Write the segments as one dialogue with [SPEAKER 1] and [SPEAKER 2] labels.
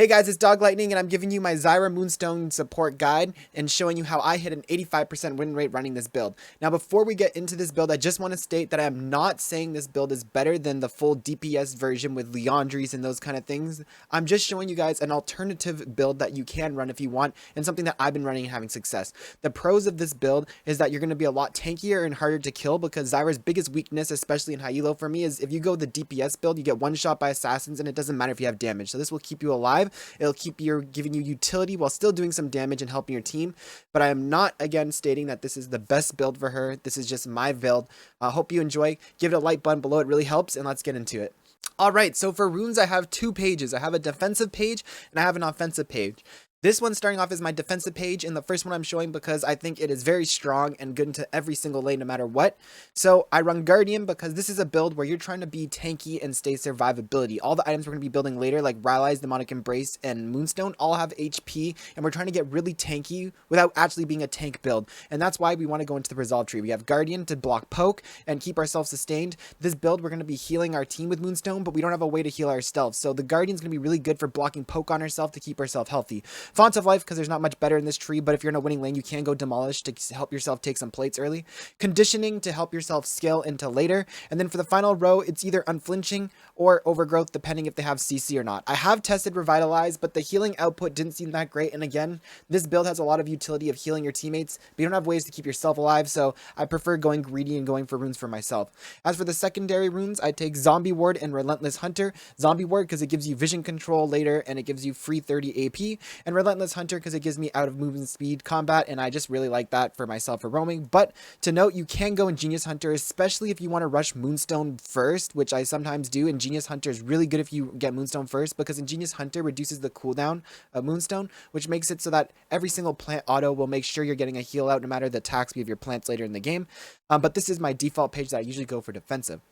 [SPEAKER 1] Hey guys, it's Doglightning and I'm giving you my Zyra Moonstone support guide and showing you how I hit an 85% win rate running this build. Now before we get into this build, I just want to state that I am not saying this build is better than the full DPS version with Leandries and those kind of things. I'm just showing you guys an alternative build that you can run if you want and something that I've been running and having success. The pros of this build is that you're going to be a lot tankier and harder to kill because Zyra's biggest weakness, especially in high elo for me, is if you go the DPS build, you get one shot by assassins and it doesn't matter if you have damage. So this will keep you alive. It'll keep you giving you utility while still doing some damage and helping your team. But I am not again stating that this is the best build for her. This is just my build. I hope you enjoy. Give it a like button below. It really helps. And let's get into it. Alright, so for runes, I have two pages. I have a defensive page and I have an offensive page. This one starting off is my defensive page, and the first one I'm showing because I think it is very strong and good into every single lane no matter what. So I run Guardian because this is a build where you're trying to be tanky and stay survivability. All the items we're going to be building later, like Rylai's, Demonic Embrace, and Moonstone, all have HP, and we're trying to get really tanky without actually being a tank build. And that's why we want to go into the Resolve tree. We have Guardian to block poke and keep ourselves sustained. This build, we're going to be healing our team with Moonstone, but we don't have a way to heal ourselves. So the Guardian's going to be really good for blocking poke on herself to keep herself healthy. Font of Life, because there's not much better in this tree, but if you're in a winning lane, you can go Demolish to help yourself take some plates early. Conditioning to help yourself scale into later. And then for the final row, it's either Unflinching or Overgrowth, depending if they have CC or not. I have tested Revitalize, but the healing output didn't seem that great. And again, this build has a lot of utility of healing your teammates, but you don't have ways to keep yourself alive, so I prefer going greedy and going for runes for myself. As for the secondary runes, I take Zombie Ward and Relentless Hunter. Zombie Ward because it gives you vision control later and it gives you free 30 AP, and Relentless Hunter because it gives me out of movement speed combat, and I just really like that for myself for roaming. But to note, you can go Ingenious Hunter, especially if you want to rush Moonstone first, which I sometimes do. Ingenious Hunter is really good if you get Moonstone first because Ingenious Hunter reduces the cooldown of Moonstone, which makes it so that every single plant auto will make sure you're getting a heal out no matter the attack speed of your plants later in the game. But this is my default page that I usually go for defensive.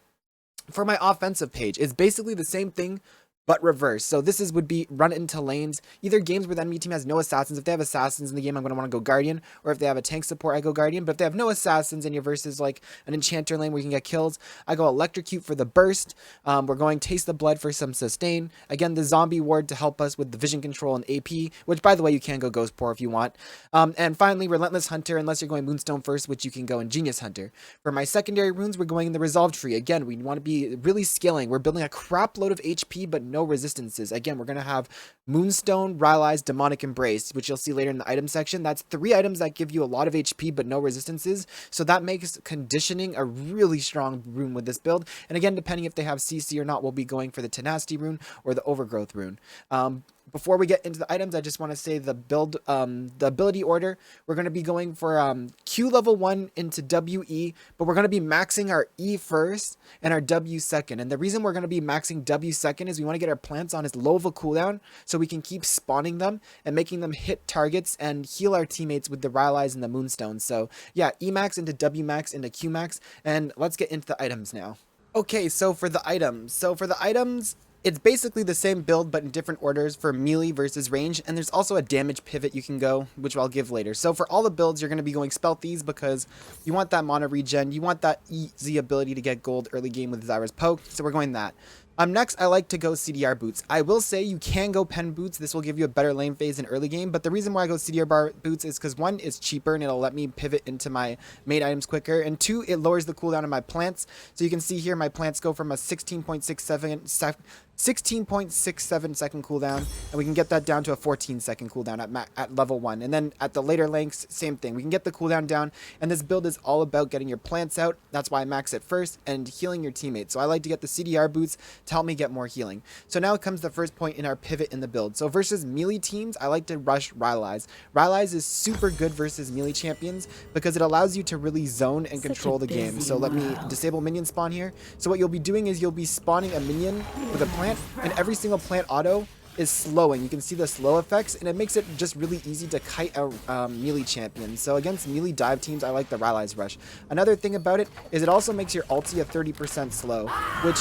[SPEAKER 1] For my offensive page, it's basically the same thing but reverse. So this would be run into lanes, either games where the enemy team has no assassins. If they have assassins in the game, I'm going to want to go Guardian, or if they have a tank support, I go Guardian. But if they have no assassins and you're versus like an enchanter lane where you can get kills, I go Electrocute for the burst. We're going Taste the Blood for some sustain. Again, the Zombie Ward to help us with the vision control and AP, which by the way, you can go Ghost Pour if you want. And finally, Relentless Hunter, unless you're going Moonstone first, which you can go Ingenious Hunter. For my secondary runes, we're going in the Resolve tree. Again, we want to be really scaling. We're building a crap load of HP, but no resistances. Again, we're going to have Moonstone, Rylai's, Demonic Embrace, which you'll see later in the item section. That's 3 items that give you a lot of HP but no resistances. So that makes Conditioning a really strong rune with this build. And again, depending if they have CC or not, we'll be going for the Tenacity rune or the Overgrowth rune. Before we get into the items, I just want to say the build, the ability order. We're going to be going for Q level 1 into WE, but we're going to be maxing our E first and our W second. And the reason we're going to be maxing W second is we want to get our plants on as low of a cooldown so we can keep spawning them and making them hit targets and heal our teammates with the Rylai's and the Moonstone. So yeah, E max into W max into Q max, and let's get into the items now. Okay, so for the items, it's basically the same build, but in different orders for melee versus range, and there's also a damage pivot you can go, which I'll give later. So for all the builds, you're going to be going Spelthies because you want that mana regen, you want that easy ability to get gold early game with Zyra's poke, so we're going that. Next, I like to go CDR boots. I will say you can go pen boots. This will give you a better lane phase in early game, but the reason why I go CDR boots is because 1, it's cheaper and it'll let me pivot into my main items quicker, and 2, it lowers the cooldown of my plants. So you can see here my plants go from a 16.67 second cooldown, and we can get that down to a 14 second cooldown at level 1. And then at the later lengths, same thing. We can get the cooldown down, and this build is all about getting your plants out. That's why I max it first, and healing your teammates. So I like to get the CDR boots to help me get more healing. So now comes the first point in our pivot in the build. So versus melee teams, I like to rush Rylai's. Rylai's is super good versus melee champions because it allows you to really zone and control the game. So let me disable minion spawn here. So what you'll be doing is you'll be spawning a minion with a plant, and every single plant auto is slowing. You can see the slow effects, and it makes it just really easy to kite out melee champions. So against melee dive teams, I like the Rylai's rush. Another thing about it is it also makes your ulti a 30% slow, which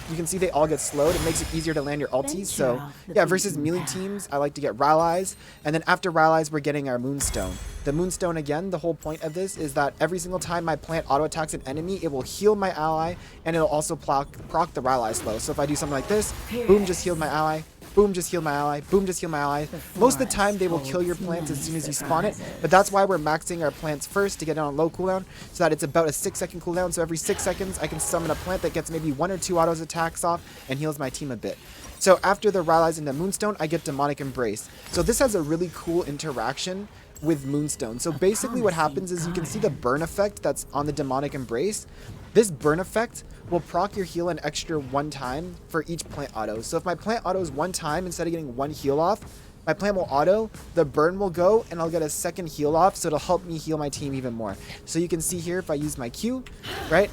[SPEAKER 1] you can see they all get slowed. It makes it easier to land your ultis. So yeah, versus melee teams, I like to get Rylai's, and then after Rylai's, we're getting our Moonstone. The Moonstone, again, the whole point of this is that every single time my plant auto attacks an enemy, it will heal my ally, and it'll also proc the Rylai's slow. So if I do something like this, boom, just healed my ally. boom, just heal my ally, boom, just heal my ally. Most of the time they will kill your plants as soon as you spawn it, but that's why we're maxing our plants first to get it on low cooldown, so that it's about a 6-second cooldown. So every 6 seconds I can summon a plant that gets maybe 1 or 2 autos attacks off and heals my team a bit. So after the Rallies into Moonstone, I get Demonic Embrace. So this has a really cool interaction with Moonstone. So basically what happens is you can see the burn effect that's on the Demonic Embrace. This burn effect will proc your heal an extra 1 time for each plant auto. So if my plant autos 1 time instead of getting 1 heal off, my plant will auto, the burn will go, and I'll get a 2nd heal off, so it'll help me heal my team even more. So you can see here if I use my Q, right?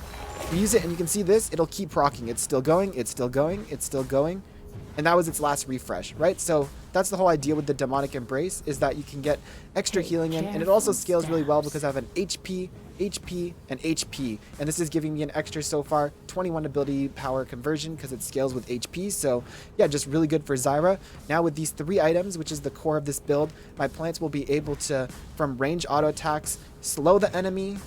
[SPEAKER 1] We use it and you can see this, it'll keep procking. It's still going, it's still going, it's still going. And that was its last refresh, right? So that's the whole idea with the Demonic Embrace, is that you can get extra healing in, and it also scales really well because I have an HP, HP, and HP, and this is giving me an extra so far 21 ability power conversion because it scales with HP. So yeah, just really good for Zyra. Now with these 3 items, which is the core of this build, my plants will be able to, from range auto attacks, slow the enemy,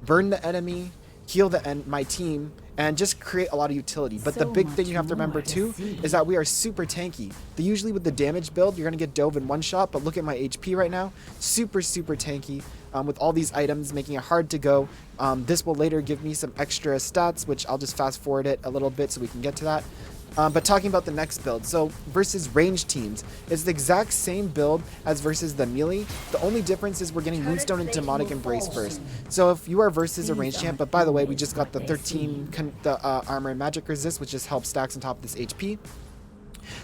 [SPEAKER 1] burn the enemy, heal my team, and just create a lot of utility. But the big thing you have to remember too is that we are super tanky. Usually with the damage build, you're going to get dove in 1 shot, but look at my HP right now. Super tanky with all these items, making it hard to go. This will later give me some extra stats, which I'll just fast forward it a little bit so we can get to that. But talking about the next build, so versus range teams, it's the exact same build as versus the melee. The only difference is we're getting Moonstone and Demonic Embrace first. So if you are versus a range champ, but by the way, we just got the 13 armor and magic resist, which just helps stacks on top of this HP.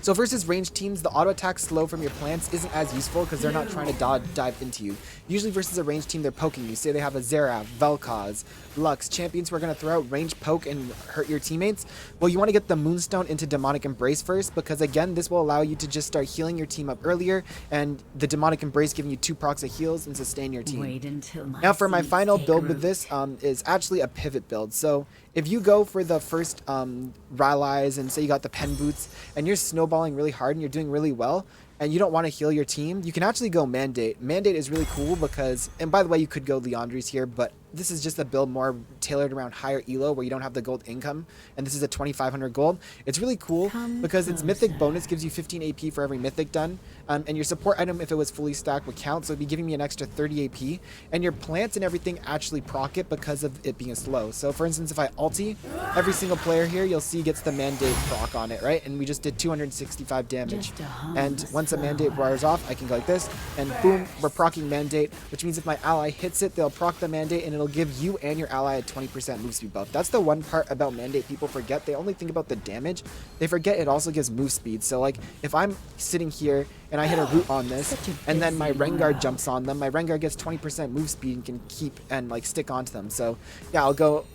[SPEAKER 1] So versus ranged teams, the auto attack slow from your plants isn't as useful because they're not trying to dive into you. Usually versus a ranged team, they're poking you. Say they have a Zyra, Vel'Koz, Lux, champions who are going to throw out range poke and hurt your teammates. Well, you want to get the Moonstone into Demonic Embrace first, because again, this will allow you to just start healing your team up earlier, and the Demonic Embrace giving you 2 procs of heals and sustain your team. Now for my final build with this is actually a pivot build. So if you go for the first Rallies and say you got the pen boots and you're snowballing really hard and you're doing really well and you don't want to heal your team, you can actually go Mandate. Mandate is really cool because, and by the way, you could go Leandri's here, but this is just a build more tailored around higher elo where you don't have the gold income, and this is a 2,500 gold. It's really cool because its mythic bonus gives you 15 AP for every mythic done, and your support item, if it was fully stacked, would count, so it'd be giving me an extra 30 AP, and your plants and everything actually proc it because of it being slow. So for instance, if I ulti, every single player here you'll see gets the Mandate proc on it, right? And we just did 265 damage, and once a Mandate wears off, I can go like this, and boom, we're procking Mandate, which means if my ally hits it, they'll proc the Mandate, and it'll give you and your ally a 20% move speed buff. That's the one part about Mandate people forget. They only think about the damage. They forget it also gives move speed. So like if I'm sitting here and I hit a root on this and then my Rengar jumps on them, my Rengar gets 20% move speed and can keep and like stick onto them. So yeah, I'll go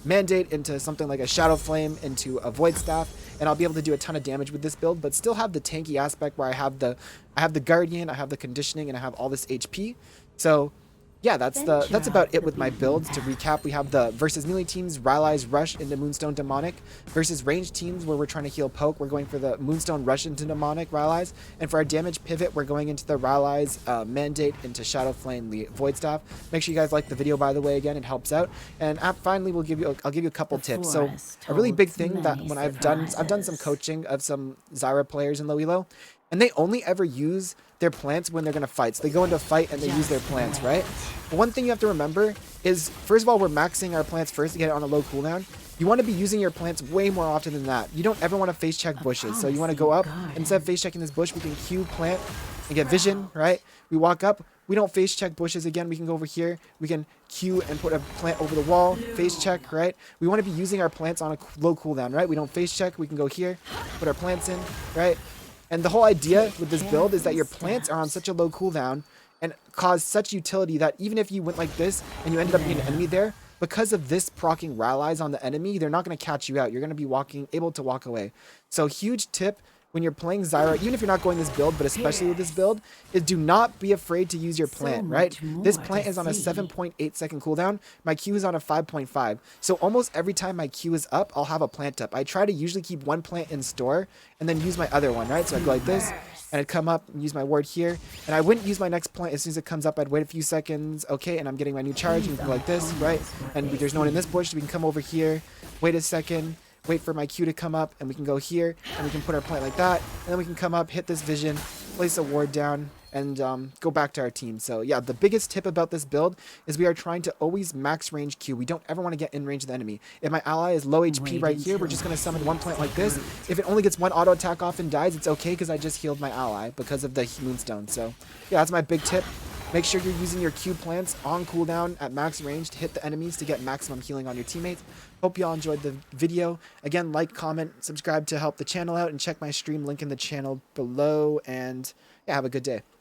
[SPEAKER 1] Mandate into something like a Shadow Flame, into a Void Staff, and I'll be able to do a ton of damage with this build, but still have the tanky aspect where I have the Guardian, I have the conditioning, and I have all this HP. So yeah, that's about it with my builds. To recap, we have the versus melee teams, Rallies rush into Moonstone Demonic, versus ranged teams where we're trying to heal poke, we're going for the Moonstone rush into Demonic Rallies, and for our damage pivot, we're going into the Rallies Mandate into Shadow Flame Void Staff. Make sure you guys like the video, by the way, again, it helps out. And finally, I'll give you a couple tips. So a really big thing that when I've done some coaching of some Zyra players in low elo, and they only ever use their plants when they're going to fight. So they go into a fight and they use their plants, right? But one thing you have to remember is, first of all, we're maxing our plants first to get it on a low cooldown. You want to be using your plants way more often than that. You don't ever want to face check bushes. So you want to go up, and instead of face checking this bush, we can Q plant and get vision, right? We walk up, we don't face check bushes again. We can go over here, we can Q and put a plant over the wall, face check, right? We want to be using our plants on a low cooldown, right? We don't face check, we can go here, put our plants in, right? And the whole idea with this build is that your plants are on such a low cooldown and cause such utility that even if you went like this and you ended up being an enemy there, because of this proccing Rallies on the enemy, they're not going to catch you out. You're going to be able to walk away. So huge tip when you're playing Zyra, even if you're not going this build, but especially with this build, is do not be afraid to use your plant, right? This plant is on a 7.8 second cooldown. My Q is on a 5.5. So almost every time my Q is up, I'll have a plant up. I try to usually keep one plant in store and then use my other one, right? So I go like this, and I'd come up and use my ward here. And I wouldn't use my next plant as soon as it comes up. I'd wait a few seconds, okay, and I'm getting my new charge, and go like this, right? And there's no one in this bush, so we can come over here, wait a second, wait for my Q to come up, and we can go here, and we can put our plant like that, and then we can come up, hit this vision, place a ward down, and go back to our team. So yeah, the biggest tip about this build is we are trying to always max range Q. We don't ever want to get in range of the enemy. If my ally is low HP right here, we're just going to summon one plant like this. If it only gets one auto attack off and dies, it's okay because I just healed my ally because of the Moonstone. So yeah, that's my big tip. Make sure you're using your Q plants on cooldown at max range to hit the enemies to get maximum healing on your teammates. Hope y'all enjoyed the video. Again, like, comment, subscribe to help the channel out, and check my stream link in the channel below. And yeah, have a good day.